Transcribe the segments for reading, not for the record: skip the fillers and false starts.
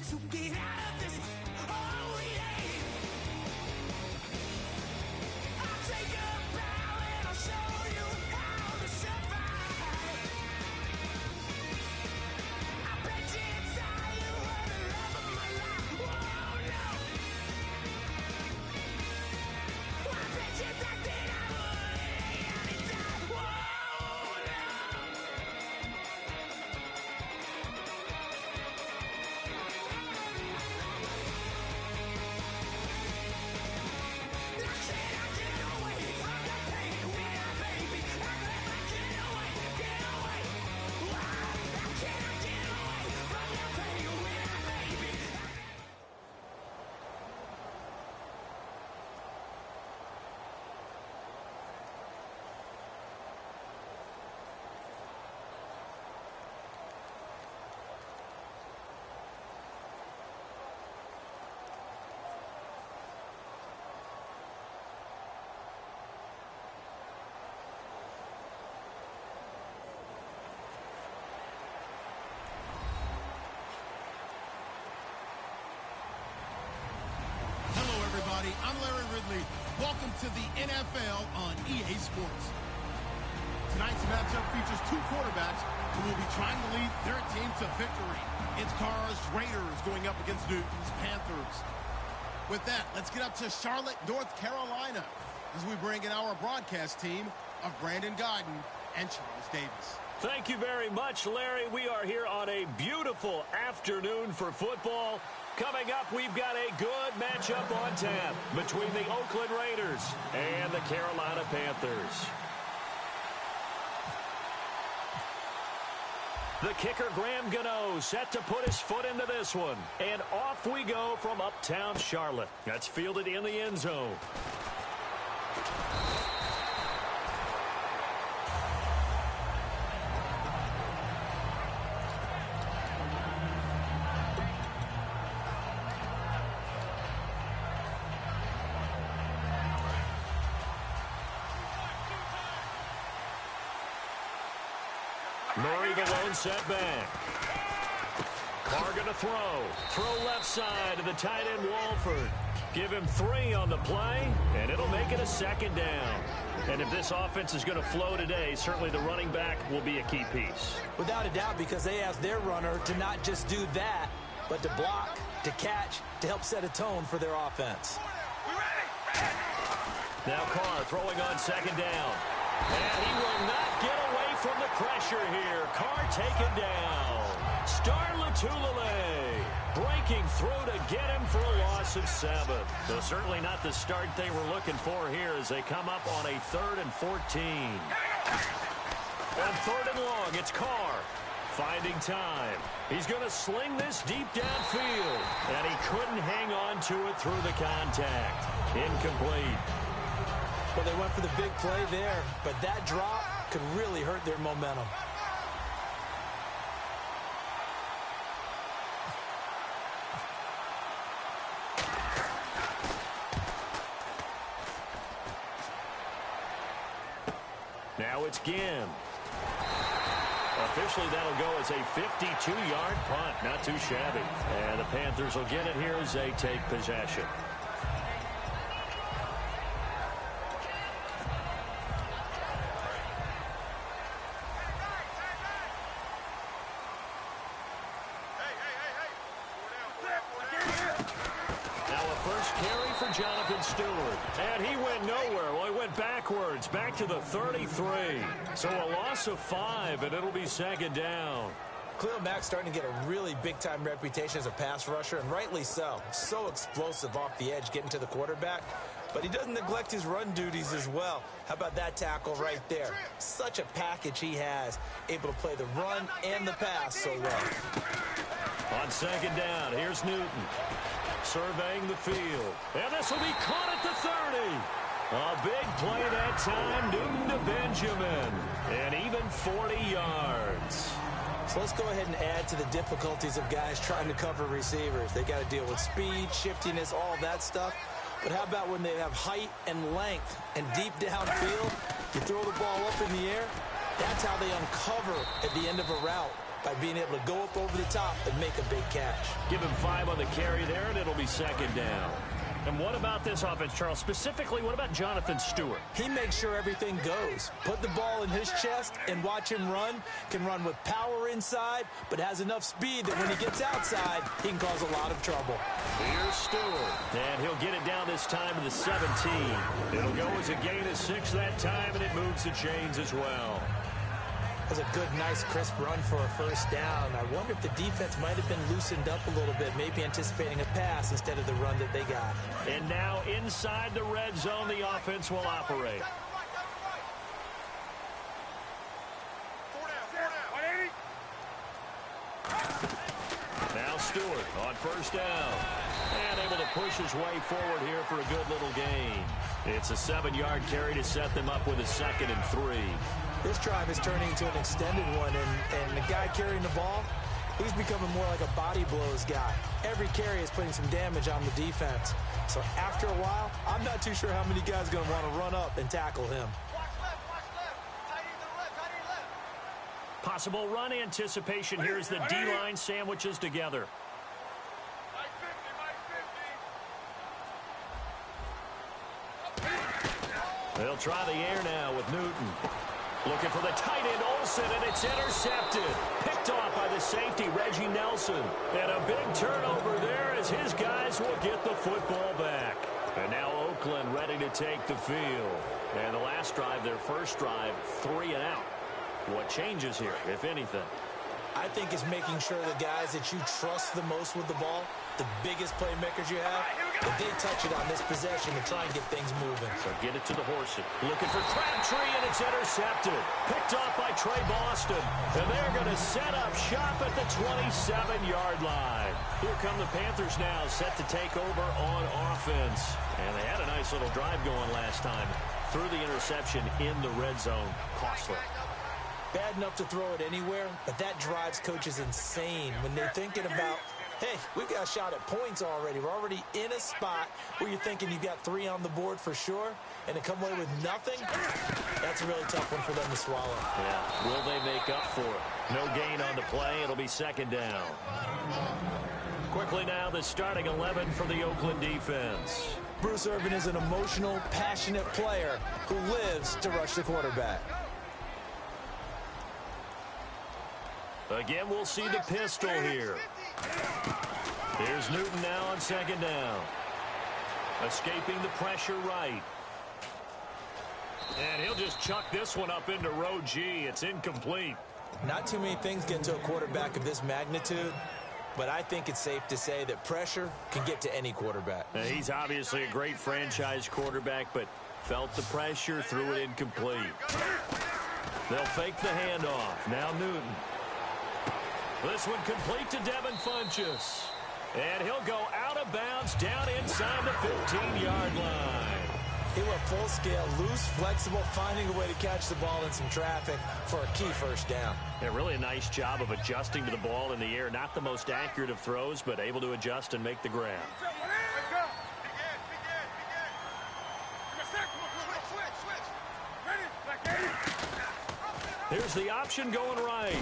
to get out of this hole, yeah. I'll take a bow and I'll show you how to survive. I bet you inside you were the love of my life. Whoa, no. I bet you thought that I would lay out and die. Whoa, no. I'm Larry Ridley. Welcome to the NFL on EA Sports. Tonight's matchup features two quarterbacks who will be trying to lead their team to victory. It's Carr's Raiders going up against Newton's Panthers. With that, let's get up to Charlotte, North Carolina, as we bring in our broadcast team of Brandon Godden and Charles Davis. Thank you very much, Larry. We are here on a beautiful afternoon for football. Coming up, we've got a good matchup on tap between the Oakland Raiders and the Carolina Panthers. The kicker, Graham Gano, set to put his foot into this one. And off we go from uptown Charlotte. That's fielded in the end zone. Murray the lone setback. Carr going to throw. Throw left side to the tight end Walford. Give him 3 on the play, and it'll make it a second down. And if this offense is going to flow today, certainly the running back will be a key piece. Without a doubt, because they asked their runner to not just do that, but to block, to catch, to help set a tone for their offense. Now Carr throwing on second down. And he will not get away from the pressure here. Carr taken down. Star Latulele breaking through to get him for a loss of 7. So certainly not the start they were looking for here as they come up on a 3rd and 14. On 3rd and long, it's Carr finding time. He's going to sling this deep downfield. And he couldn't hang on to it through the contact. Incomplete. Well, they went for the big play there, but that drop could really hurt their momentum. Now it's Ginn. Officially, that'll go as a 52-yard punt. Not too shabby. And the Panthers will get it here as they take possession. Jonathan Stewart, and he went nowhere. Well, he went backwards, back to the 33. So a loss of 5, and it'll be second down. Khalil Mack's starting to get a really big-time reputation as a pass rusher, and rightly so. So explosive off the edge, getting to the quarterback. But he doesn't neglect his run duties as well. How about that tackle right there? Such a package he has, able to play the run and the pass so well. On second down, here's Newton. Surveying the field. And this will be caught at the 30. A big play that time. Newton to Benjamin. And even 40 yards. So let's go ahead and add to the difficulties of guys trying to cover receivers. They got to deal with speed, shiftiness, all that stuff. But how about when they have height and length and deep downfield? You throw the ball up in the air. That's how they uncover at the end of a route. by being able to go up over the top and make a big catch. Give him 5 on the carry there, and it'll be second down. And what about this offense, Charles? Specifically, what about Jonathan Stewart? He makes sure everything goes. Put the ball in his chest and watch him run. Can run with power inside, but has enough speed that when he gets outside, he can cause a lot of trouble. Here's Stewart. And he'll get it down this time to the 17. It'll go as a gain of 6 that time, and it moves the chains as well. That's a good, nice, crisp run for a first down. I wonder if the defense might have been loosened up a little bit, maybe anticipating a pass instead of the run that they got. And now inside the red zone, the offense will operate. Now Stewart on first down. And able to push his way forward here for a good little gain. It's a 7-yard carry to set them up with a 2nd and 3. This drive is turning into an extended one, and the guy carrying the ball, he's becoming more like a body blows guy. Every carry is putting some damage on the defense. So after a while, I'm not too sure how many guys are going to want to run up and tackle him. Possible run anticipation here as the D-line sandwiches together. They'll try the air now with Newton. Looking for the tight end, Olsen, and it's intercepted. Picked off by the safety, Reggie Nelson. And a big turnover there as his guys will get the football back. And now Oakland ready to take the field. And the last drive, their first drive, 3 and out. What changes here, if anything? I think it's making sure the guys that you trust the most with the ball, the biggest playmakers you have, that they touch it on this possession to try and get things moving. So get it to the horse. Looking for Crabtree, and it's intercepted. Picked off by Trey Boston. And they're going to set up shop at the 27-yard line. Here come the Panthers now, set to take over on offense. And they had a nice little drive going last time. Threw the interception in the red zone. Costly. Bad enough to throw it anywhere, but that drives coaches insane when they're thinking about, hey, we've got a shot at points already. We're already in a spot where you're thinking you've got 3 on the board for sure, and to come away with nothing, that's a really tough one for them to swallow. Yeah, will they make up for it? No gain on the play. It'll be second down. Quickly now, the starting 11 for the Oakland defense. Bruce Irvin is an emotional, passionate player who lives to rush the quarterback. Again, we'll see the pistol here. Here's Newton now on second down. Escaping the pressure right. And he'll just chuck this one up into row G. It's incomplete. Not too many things get to a quarterback of this magnitude, but I think it's safe to say that pressure can get to any quarterback. Now, he's obviously a great franchise quarterback, but felt the pressure, threw it incomplete. They'll fake the handoff. Now Newton. This one complete to Devin Funchess. And he'll go out of bounds down inside the 15-yard line. He went full scale, loose, flexible, finding a way to catch the ball in some traffic for a key first down. Yeah, really a nice job of adjusting to the ball in the air. Not the most accurate of throws, but able to adjust and make the grab. Here's the option going right.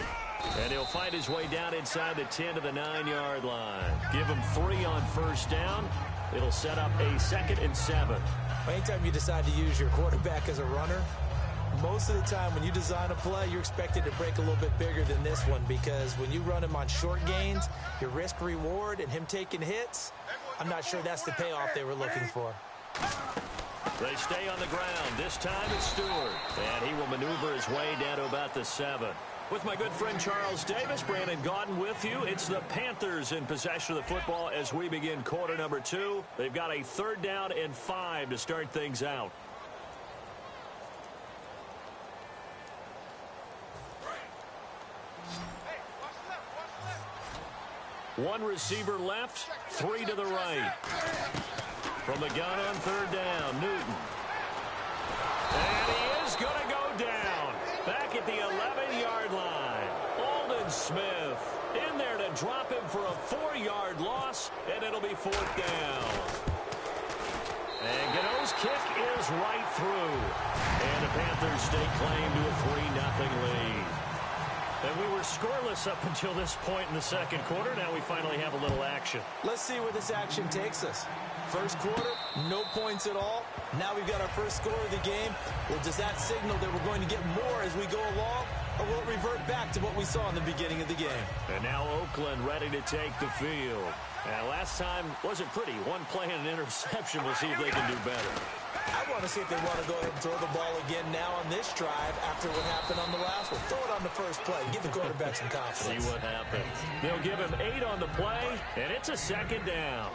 And he'll find his way down inside the 10 to the 9-yard line. Give him 3 on first down. It'll set up a 2nd and 7. Anytime you decide to use your quarterback as a runner, most of the time when you design a play, you're expected to break a little bit bigger than this one, because when you run him on short gains, your risk-reward and him taking hits, I'm not sure that's the payoff they were looking for. They stay on the ground. This time it's Stewart. And he will maneuver his way down to about the 7. With my good friend Charles Davis, Brandon Gaudin with you. It's the Panthers in possession of the football as we begin quarter number 2. They've got a 3rd down and 5 to start things out. One receiver left, 3 to the right. From the gun on 3rd down, Newton. And he is going to go down. Back at the 11-yard line. Aldon Smith in there to drop him for a 4-yard loss, and it'll be 4th down. And Gano's kick is right through. And the Panthers stake claim to a 3-0 lead. And we were scoreless up until this point in the second quarter. Now we finally have a little action. Let's see where this action takes us. First quarter, no points at all. Now we've got our first score of the game. Well, does that signal that we're going to get more as we go along? Or will it revert back to what we saw in the beginning of the game? And now Oakland ready to take the field. And last time wasn't pretty. One play and an interception. We'll see if they can do better. I want to see if they want to go ahead and throw the ball again now on this drive after what happened on the last one. Throw it on the first play. Give the quarterback some confidence. See what happens. They'll give him 8 on the play, and it's a second down.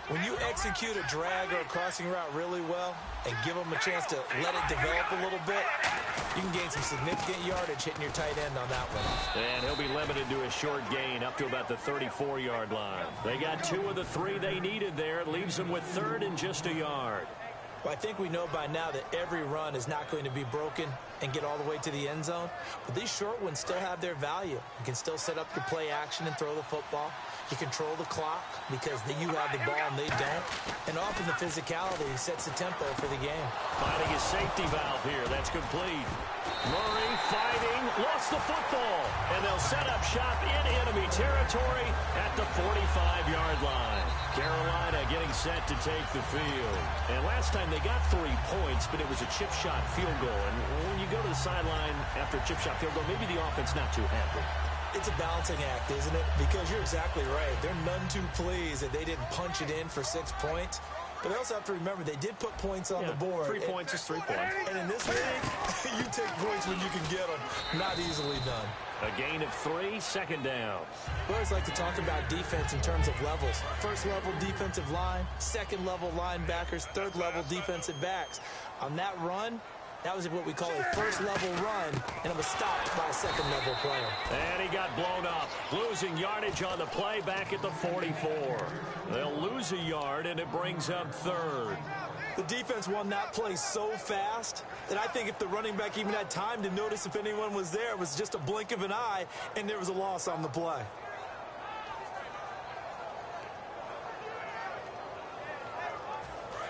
When you execute a drag or a crossing route really well and give them a chance to let it develop a little bit, you can gain some significant yardage hitting your tight end on that one. And he'll be limited to a short gain up to about the 34-yard line. They got 2 of the 3 they needed there. It leaves them with 3rd and just a yard. Well, I think we know by now that every run is not going to be broken and get all the way to the end zone. But these short ones still have their value. You can still set up your play action and throw the football. You control the clock because you have the ball and they don't. And often the physicality sets the tempo for the game. Finding his safety valve here. That's complete. Murray fighting. Lost the football. And they'll set up shop in enemy territory at the 45-yard line. Carolina getting set to take the field. And last time they got 3 points, but it was a chip shot field goal. And when you go to the sideline after a chip shot field goal, maybe the offense not too happy. It's a balancing act, isn't it? Because you're exactly right. They're none too pleased that they didn't punch it in for 6 points. But they also have to remember they did put points on the board. 3 points is 3 points. And in this league, you take points when you can get them. Not easily done. A gain of 3, second down. We always like to talk about defense in terms of levels. First level defensive line, second level linebackers, third level defensive backs. On that run, that was what we call a first level run, and it was stopped by a second level player. And he got blown up, losing yardage on the play back at the 44. They'll lose a yard, and it brings up 3rd. The defense won that play so fast that I think if the running back even had time to notice if anyone was there, it was just a blink of an eye, and there was a loss on the play.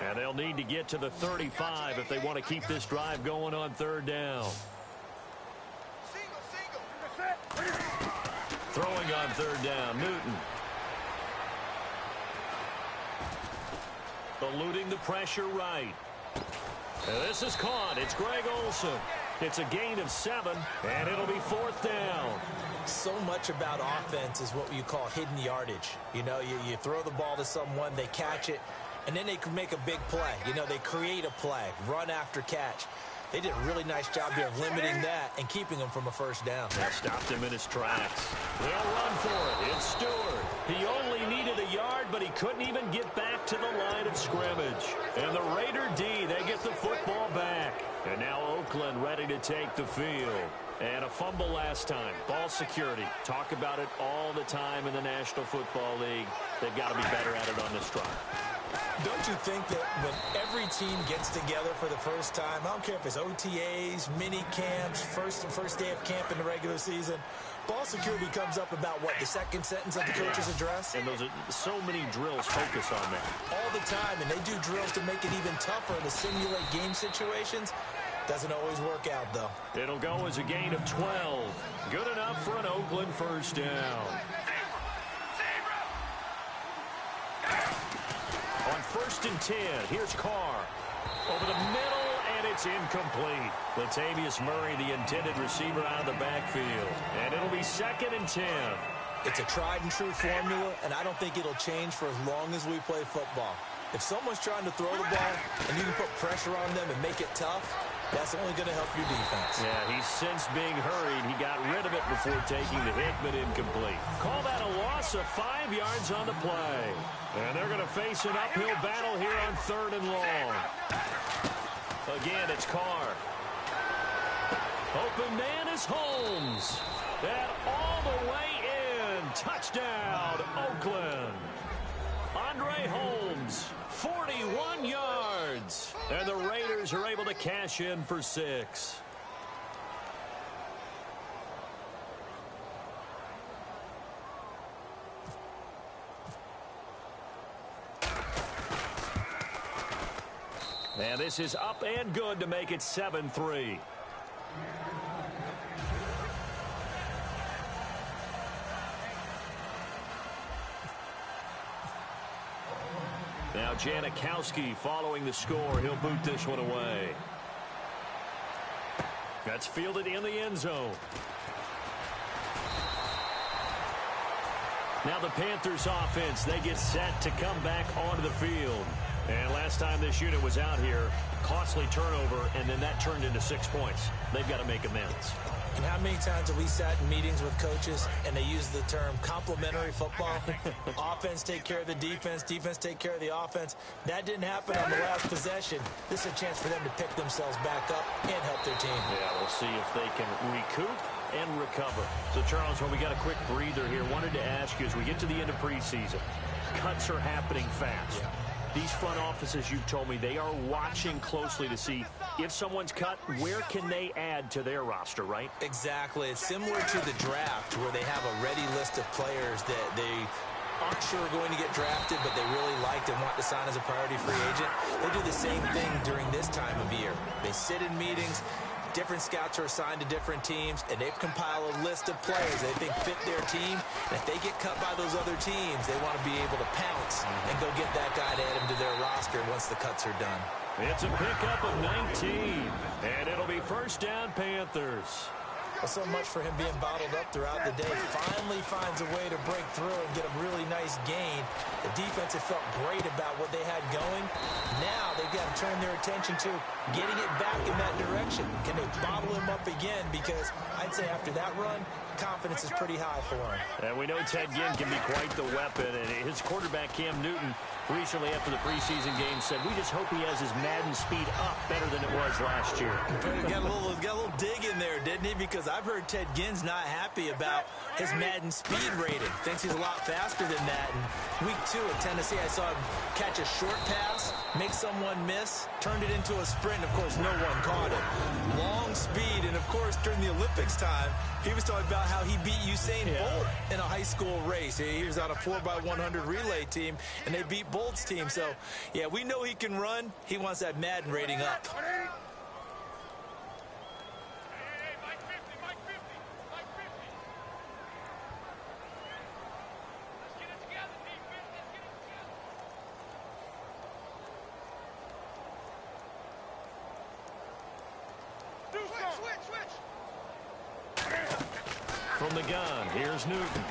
And they'll need to get to the 35 if they want to keep this drive going on 3rd down. Throwing on 3rd down, Newton. Eluding the pressure right. And this is caught. It's Greg Olsen. It's a gain of 7, and it'll be 4th down. So much about offense is what you call hidden yardage. You know, you throw the ball to someone, they catch it, and then they can make a big play. You know, they create a play, run after catch. They did a really nice job here of limiting that and keeping him from a first down. That stopped him in his tracks. They'll run for it. It's Stewart. He only needed a yard, but he couldn't even get back to the line of scrimmage. And the Raider D, they get the football back. And now Oakland ready to take the field. And a fumble last time. Ball security. Talk about it all the time in the National Football League. They've got to be better at it on this drive. Don't you think that when every team gets together for the first time, I don't care if it's OTAs, mini camps, first day of camp in the regular season, ball security comes up about, what, the second sentence of the coach's address? And those are so many drills focus on that. All the time, and they do drills to make it even tougher to simulate game situations. Doesn't always work out, though. It'll go as a gain of 12. Good enough for an Oakland first down. On 1st and 10, here's Carr. Over the middle, and it's incomplete. Latavius Murray, the intended receiver, out of the backfield. And it'll be 2nd and 10. It's a tried-and-true formula, and I don't think it'll change for as long as we play football. If someone's trying to throw the ball and you can put pressure on them and make it tough, that's only going to help your defense. Yeah, he's since being hurried. He got rid of it before taking the hit, but incomplete. Call that a loss of 5 yards on the play. And they're going to face an uphill battle here on 3rd and long. Again, it's Carr. Open man is Holmes. And all the way in. Touchdown, Oakland. Andre Holmes, 41 yards. And the Raiders are able to cash in for 6. And this is up and good to make it 7-3. Janikowski following the score. He'll boot this one away. That's fielded in the end zone. Now the Panthers offense, they get set to come back onto the field. And last time this unit was out here, costly turnover, and then that turned into 6 points. They've got to make amends. And how many times have we sat in meetings with coaches and they use the term complementary football? Offense take care of the defense, defense take care of the offense. That didn't happen on the last possession. This is a chance for them to pick themselves back up and help their team. Yeah, we'll see if they can recoup and recover. So, Charles, when we got a quick breather here, wanted to ask you, as we get to the end of preseason, cuts are happening fast. Yeah. These front offices, you've told me, they are watching closely to see if someone's cut, where can they add to their roster, right? Exactly. It's similar to the draft where they have a ready list of players that they aren't sure are going to get drafted, but they really liked and want to sign as a priority free agent. They do the same thing during this time of year. They sit in meetings. Different scouts are assigned to different teams, and they've compiled a list of players they think fit their team. And if they get cut by those other teams, they want to be able to pounce and go get that guy to add him to their roster once the cuts are done. It's a pickup of 19, and it'll be first down, Panthers. Well, so much for him being bottled up throughout the day. Finally finds a way to break through and get a really nice gain. The defense had felt great about what they had going. Now they've got to turn their attention to getting it back in that direction. Can they bottle him up again? Because I'd say after that run, confidence is pretty high for him. And we know Ted Ginn can be quite the weapon. And his quarterback, Cam Newton, recently after the preseason game said, we just hope he has his Madden speed up better than it was last year. Got a little dig in there, didn't he? Because I've heard Ted Ginn's not happy about his Madden speed rating. Thinks he's a lot faster than that. In week 2 at Tennessee, I saw him catch a short pass, make someone miss, turned it into a sprint. Of course, no one caught him. Long speed, and of course, during the Olympics time, he was talking about how he beat Usain Bolt in a high school race. He was on a 4x100 relay team, and they beat Bolt's team. So, yeah, we know he can run. He wants that Madden rating up. From the gun, here's Newton.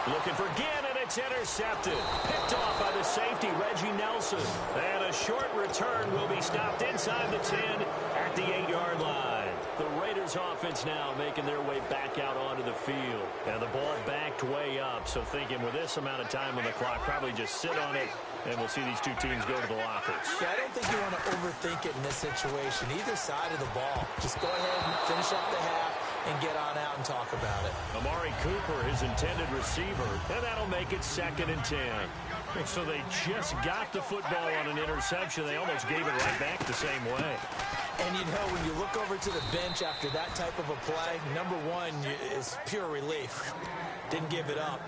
Looking for Ginn, and it's intercepted. Picked off by the safety, Reggie Nelson. And a short return will be stopped inside the 10 at the 8-yard line. The Raiders offense now making their way back out onto the field. And the ball backed way up. So thinking with this amount of time on the clock, probably just sit on it, and we'll see these two teams go to the lockers. Yeah, I don't think you want to overthink it in this situation. Either side of the ball. Just go ahead and finish up the half and get on out and talk about it. Amari Cooper, his intended receiver, and that'll make it 2nd and 10. So they just got the football on an interception. They almost gave it right back the same way. And, you know, when you look over to the bench after that type of a play, number one is pure relief. Didn't give it up.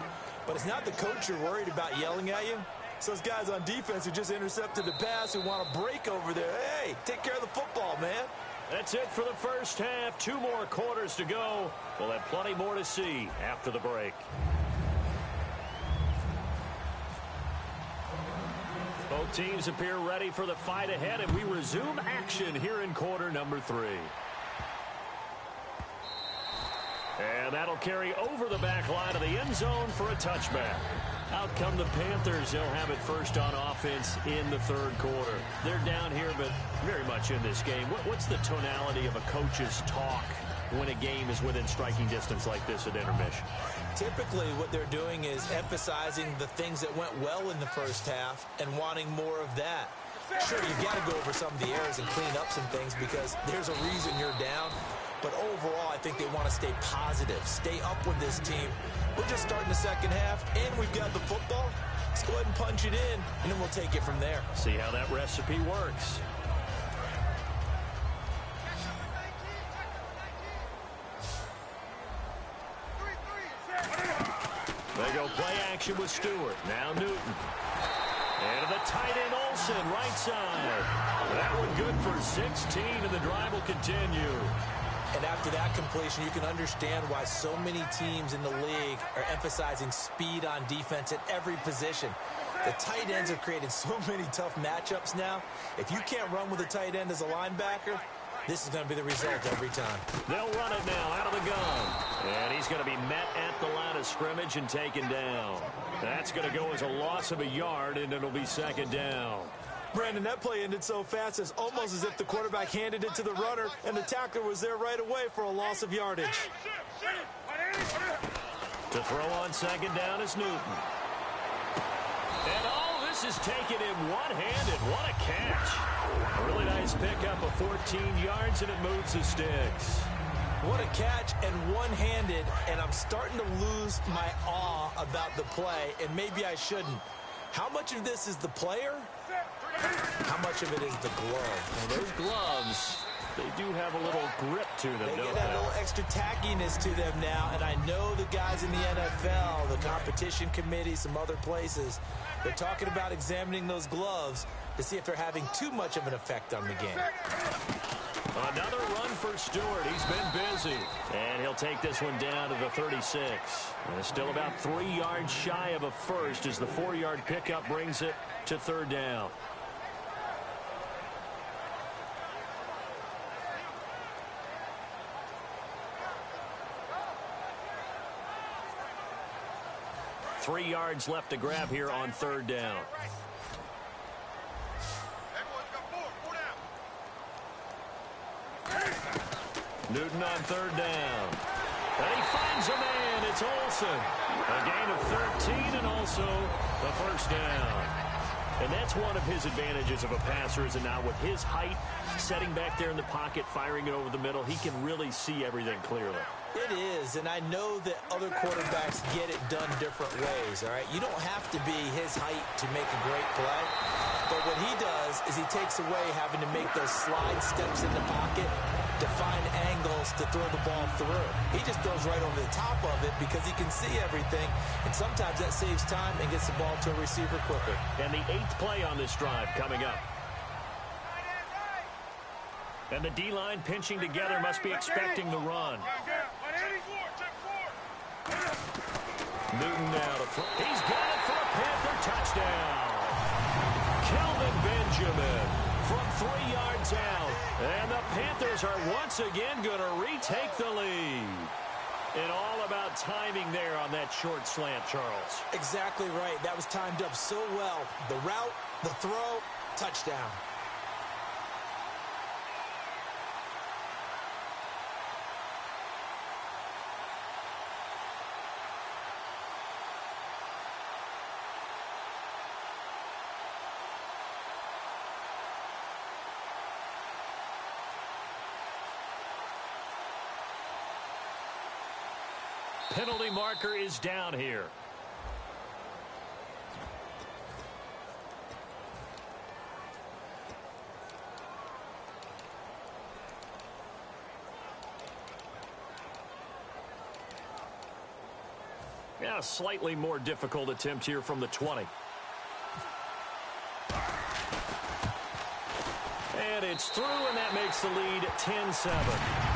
But it's not the coach you're worried about yelling at you. It's those guys on defense who just intercepted the pass who want to break over there. Hey, take care of the football, man. That's it for the first half. 2 more quarters to go. We'll have plenty more to see after the break. Both teams appear ready for the fight ahead, and we resume action here in quarter number 3. And that'll carry over the back line of the end zone for a touchback. Out come the Panthers. They'll have it first on offense in the 3rd quarter. They're down here, but very much in this game. What's the tonality of a coach's talk when a game is within striking distance like this at intermission? Typically, what they're doing is emphasizing the things that went well in the first half and wanting more of that. Sure, you've got to go over some of the errors and clean up some things because there's a reason you're down. But overall, I think they want to stay positive, stay up with this team. We're just starting the second half, and we've got the football. Let's go ahead and punch it in, and then we'll take it from there. See how that recipe works. They go play action with Stewart. Now Newton. And to the tight end Olsen, right side. That one good for 16, and the drive will continue. And after that completion, you can understand why so many teams in the league are emphasizing speed on defense at every position. The tight ends have created so many tough matchups now. If you can't run with a tight end as a linebacker, this is going to be the result every time. They'll run it now out of the gun. And he's going to be met at the line of scrimmage and taken down. That's going to go as a loss of a yard, and it'll be second down. Brandon, that play ended so fast, it's almost as if the quarterback handed it to the runner, and the tackler was there right away for a loss of yardage. To throw on second down is Newton. And all this is taken in one-handed. What a catch. A really nice pickup of 14 yards, and it moves the sticks. What a catch and one-handed, and I'm starting to lose my awe about the play, and maybe I shouldn't. How much of this is the player? How much of it is the glove? Well, those gloves, they do have a little grip to them, They don't get that they? little extra tackiness to them now, and I know the guys in the NFL, the competition committee, some other places, they're talking about examining those gloves to see if they're having too much of an effect on the game. Another run for Stewart. He's been busy. And he'll take this one down to the 36. And still about 3 yards shy of a first as the 4-yard pickup brings it to third down. Three yards left to grab here on third down. Newton on third down. And he finds a man. It's Olsen. A gain of 13 and also the first down. And that's one of his advantages of a passer, is it not? With his height, setting back there in the pocket, firing it over the middle, he can really see everything clearly. It is, and I know that other quarterbacks get it done different ways, all right? You don't have to be his height to make a great play, but what he does is he takes away having to make those slide steps in the pocket to find angles to throw the ball through. He just throws right over the top of it because he can see everything, and sometimes that saves time and gets the ball to a receiver quicker. And the 8th play on this drive coming up. And the D-line pinching together, must be expecting the run. Newton now to throw. He's got it for a Panther touchdown. Kelvin Benjamin from 3 yards out. And the Panthers are once again going to retake the lead. And all about timing there on that short slant, Charles. Exactly right. That was timed up so well. The route, the throw, touchdown. Penalty marker is down here. Yeah, a slightly more difficult attempt here from the 20. And it's through, and that makes the lead 10-7.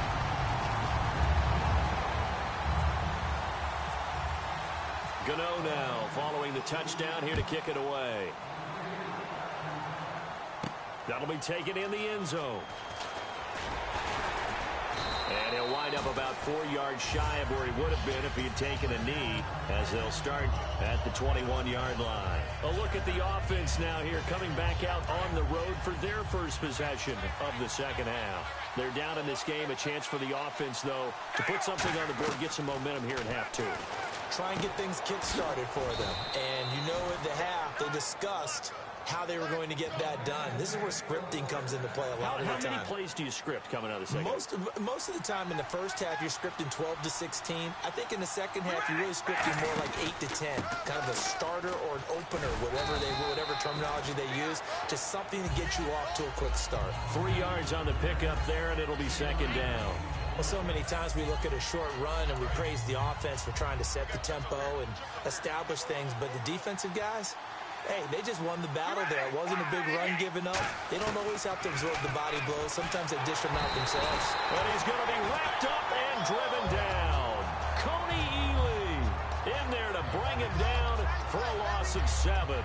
Gano now following the touchdown here to kick it away. That'll be taken in the end zone. And he'll wind up about 4 yards shy of where he would have been if he had taken a knee, as they'll start at the 21-yard line. A look at the offense now here, coming back out on the road for their first possession of the second half. They're down in this game. A chance for the offense, though, to put something on the board, get some momentum here in half two. Try and get things kick-started for them. And you know at the half, they discussed how they were going to get that done. This is where scripting comes into play a lot of the time. How many plays do you script coming out of the second half? Most of the time in the first half, you're scripting 12 to 16. I think in the second half, you're really scripting more like 8 to 10. Kind of a starter or an opener, whatever terminology they use. Just something to get you off to a quick start. 3 yards on the pickup there, and it'll be second down. Well, so many times we look at a short run and we praise the offense for trying to set the tempo and establish things, but the defensive guys, hey, they just won the battle there. It wasn't a big run given up. They don't always have to absorb the body blows. Sometimes they dish them out themselves. And he's going to be wrapped up and driven down. Coney Ely in there to bring him down for a loss of 7.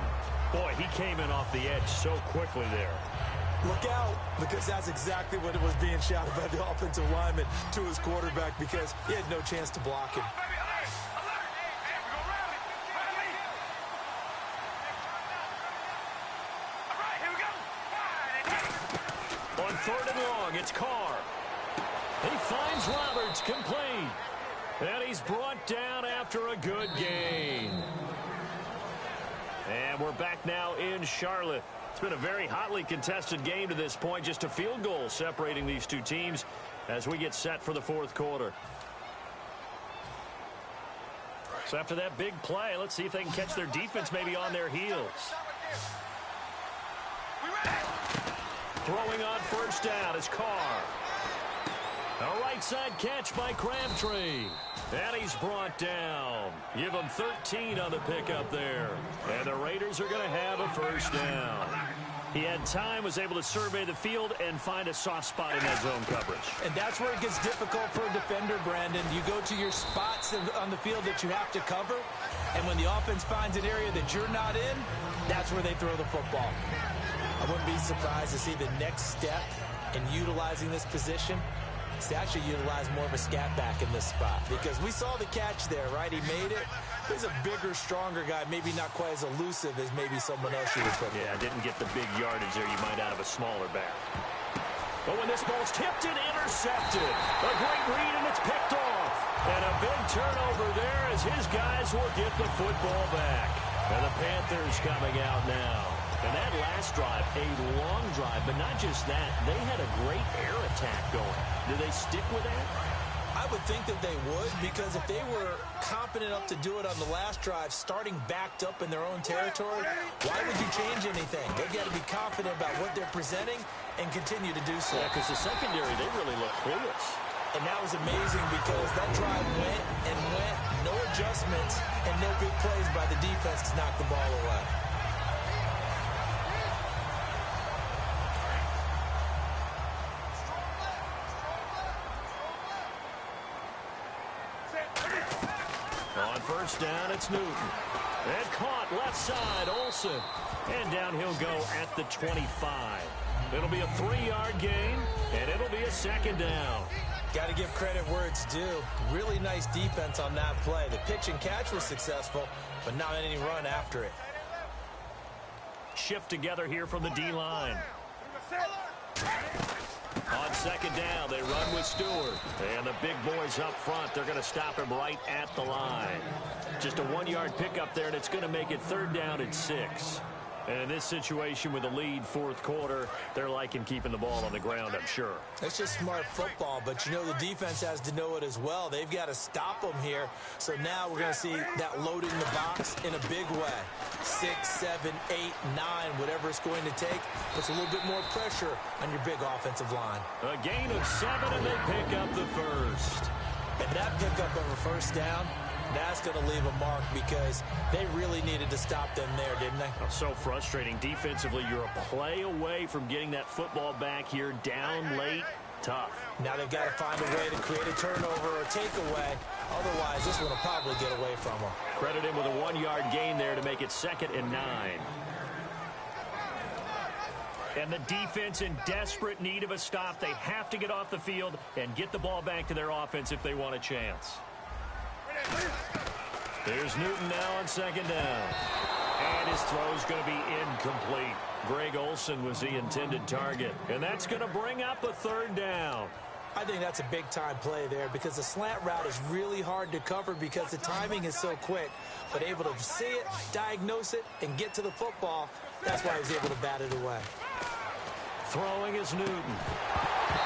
Boy, he came in off the edge so quickly there. Look out, because that's exactly what it was being shouted by the offensive lineman to his quarterback, because he had no chance to block him. On 3rd and long, it's Carr. He finds Roberts, complete. And he's brought down after a good gain. And we're back now in Charlotte. It's been a very hotly contested game to this point. Just a field goal separating these two teams as we get set for the 4th quarter. So after that big play, let's see if they can catch their defense maybe on their heels. Throwing on 1st down is Carr. A right side catch by Crabtree. And he's brought down. Give him 13 on the pickup there. And the Raiders are going to have a 1st down. He had time, was able to survey the field and find a soft spot in that zone coverage. And that's where it gets difficult for a defender, Brandon. You go to your spots on the field that you have to cover, and when the offense finds an area that you're not in, that's where they throw the football. I wouldn't be surprised to see the next step in utilizing this position is to actually utilize more of a scat back in this spot, because we saw the catch there, right? He made it. He's a bigger, stronger guy, maybe not quite as elusive as maybe someone else you would put there. Yeah, didn't get the big yardage there you might out of a smaller back. But when this ball's tipped and intercepted, a great read and it's picked off. And a big turnover there as his guys will get the football back. And the Panthers coming out now. And that last drive, a long drive, but not just that, they had a great air attack going. Do they stick with that? I would think that they would, because if they were competent enough to do it on the last drive, starting backed up in their own territory, why would you change anything? They've got to be confident about what they're presenting and continue to do so. Yeah, because the secondary, they really look clueless. And that was amazing because that drive went and went, no adjustments, and no big plays by the defense to knock the ball away. On 1st down, it's Newton. And caught left side, Olsen. And down he'll go at the 25. It'll be a 3-yard gain, and it'll be a 2nd down. Got to give credit where it's due. Really nice defense on that play. The pitch and catch was successful, but not any run after it. Shift together here from the D-line. On 2nd down, they run with Stewart. And the big boys up front, they're going to stop him right at the line. Just a 1-yard pickup there, and it's going to make it 3rd down and 6. And in this situation with a lead 4th quarter, they're liking keeping the ball on the ground, I'm sure. It's just smart football, but you know the defense has to know it as well. They've got to stop them here. So now we're going to see that loading the box in a big way. 6, 7, 8, 9, whatever it's going to take, puts a little bit more pressure on your big offensive line. A gain of 7, and they pick up the 1st. And that pickup of a 1st down, that's going to leave a mark because they really needed to stop them there, didn't they? Oh, so frustrating. Defensively, you're a play away from getting that football back here down late. Tough. Now they've got to find a way to create a turnover or takeaway. Otherwise, this one will probably get away from them. Credit him with a 1-yard gain there to make it 2nd and 9. And the defense in desperate need of a stop. They have to get off the field and get the ball back to their offense if they want a chance. There's Newton now on 2nd down. And his throw's going to be incomplete. Greg Olsen was the intended target. And that's going to bring up a 3rd down. I think that's a big-time play there because the slant route is really hard to cover because the timing is so quick. But able to see it, diagnose it, and get to the football, that's why he was able to bat it away. Throwing is Newton.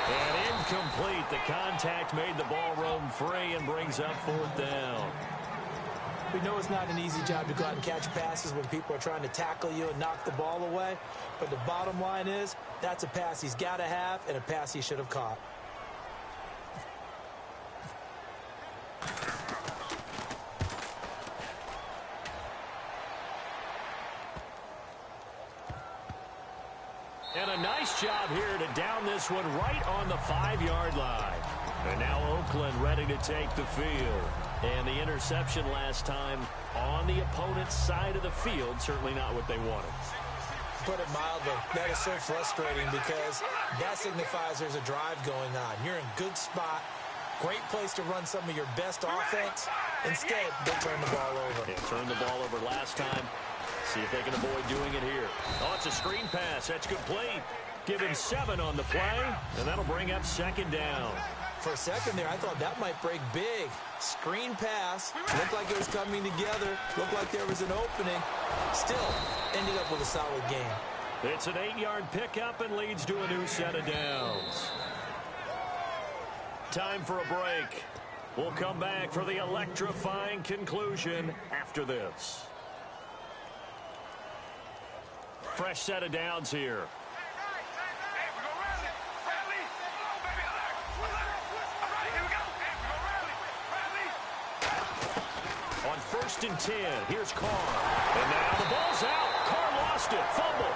And incomplete. The contact made the ball roam free and brings up 4th down. We know it's not an easy job to go out and catch passes when people are trying to tackle you and knock the ball away. But the bottom line is, that's a pass he's got to have and a pass he should have caught. And a nice job here to down this one right on the 5-yard line. And now Oakland ready to take the field. And the interception last time on the opponent's side of the field, certainly not what they wanted. Put it mildly, that is so frustrating because that signifies there's a drive going on. You're in good spot, great place to run some of your best offense. Instead, they turn the ball over. Yeah, turned the ball over last time. See if they can avoid doing it here. Oh, it's a screen pass. That's complete. Give him 7 on the play, and that'll bring up second down. For a second there, I thought that might break big. Screen pass. Looked like it was coming together. Looked like there was an opening. Still, ended up with a solid game. It's an 8-yard pickup and leads to a new set of downs. Time for a break. We'll come back for the electrifying conclusion after this. Fresh set of downs here. On 1st and 10, here's Carr. And now the ball's out. Carr lost it. Fumble.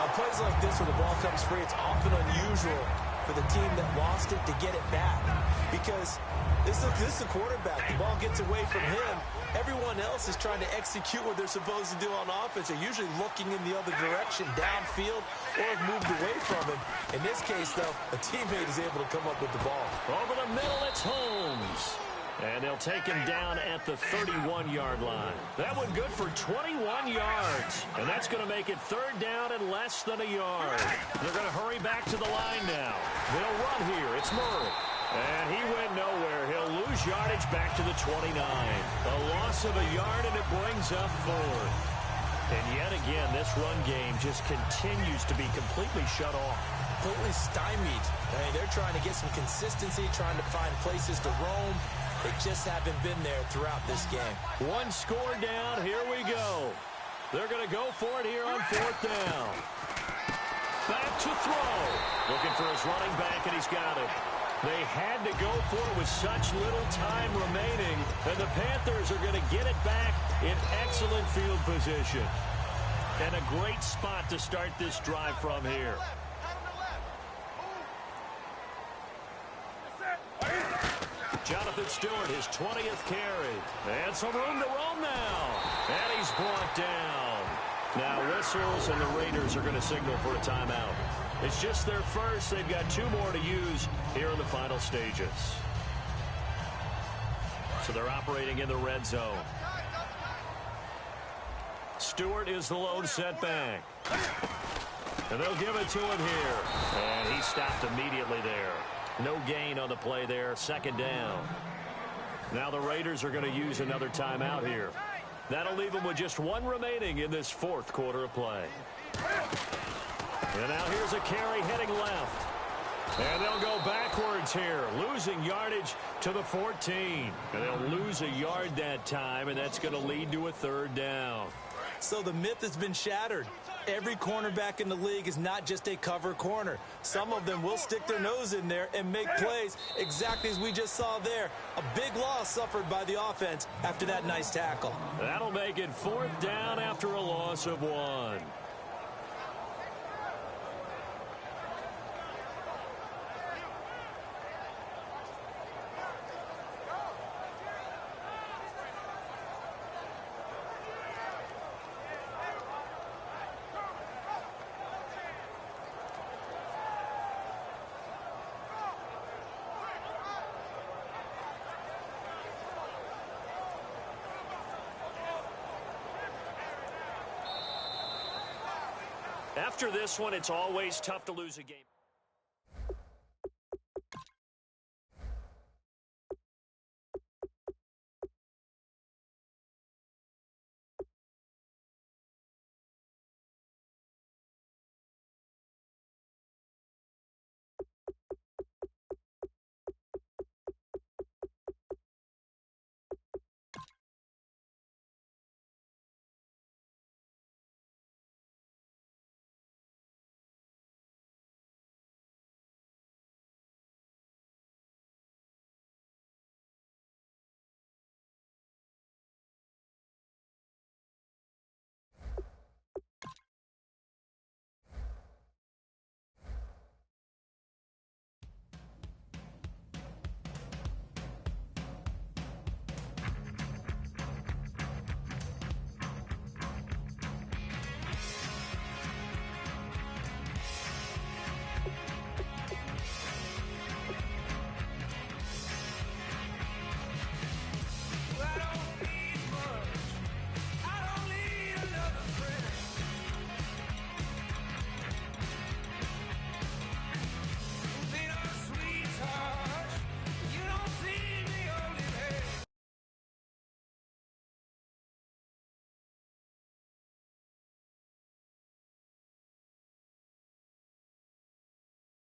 On plays like this where the ball comes free, it's often unusual for the team that lost it to get it back. Because this is the quarterback. The ball gets away from him. Everyone else is trying to execute what they're supposed to do on offense. They're usually looking in the other direction, downfield, or have moved away from him. In this case, though, a teammate is able to come up with the ball. Over the middle, it's Holmes. And they'll take him down at the 31-yard line. That one good for 21 yards. And that's going to make it 3rd down and less than a yard. They're going to hurry back to the line now. They'll run here. It's Murray. And he went nowhere. He'll lose yardage back to the 29. A loss of a yard, and it brings up 4th. And yet again, this run game just continues to be completely shut off. Completely stymied. I mean, they're trying to get some consistency, trying to find places to roam. They just haven't been there throughout this game. 1 score down. Here we go. They're going to go for it here on 4th down. Back to throw. Looking for his running back, and he's got it. They had to go for it with such little time remaining, and the Panthers are going to get it back in excellent field position. And a great spot to start this drive from here. Jonathan Stewart, his 20th carry. And some room to roam now. And he's brought down. Now whistles, and the Raiders are going to signal for a timeout. It's just their first. They've got 2 more to use here in the final stages. So they're operating in the red zone. Stewart is the lone setback. And they'll give it to him here. And he stopped immediately there. No gain on the play there. 2nd down. Now the Raiders are going to use another timeout here. That'll leave them with just 1 remaining in this 4th quarter of play. And now here's a carry heading left. And they'll go backwards here, losing yardage to the 14. And they'll lose a yard that time, and that's going to lead to a 3rd down. So the myth has been shattered. Every cornerback in the league is not just a cover corner. Some of them will stick their nose in there and make plays exactly as we just saw there. A big loss suffered by the offense after that nice tackle. That'll make it 4th down after a loss of 1. After this one, it's always tough to lose a game.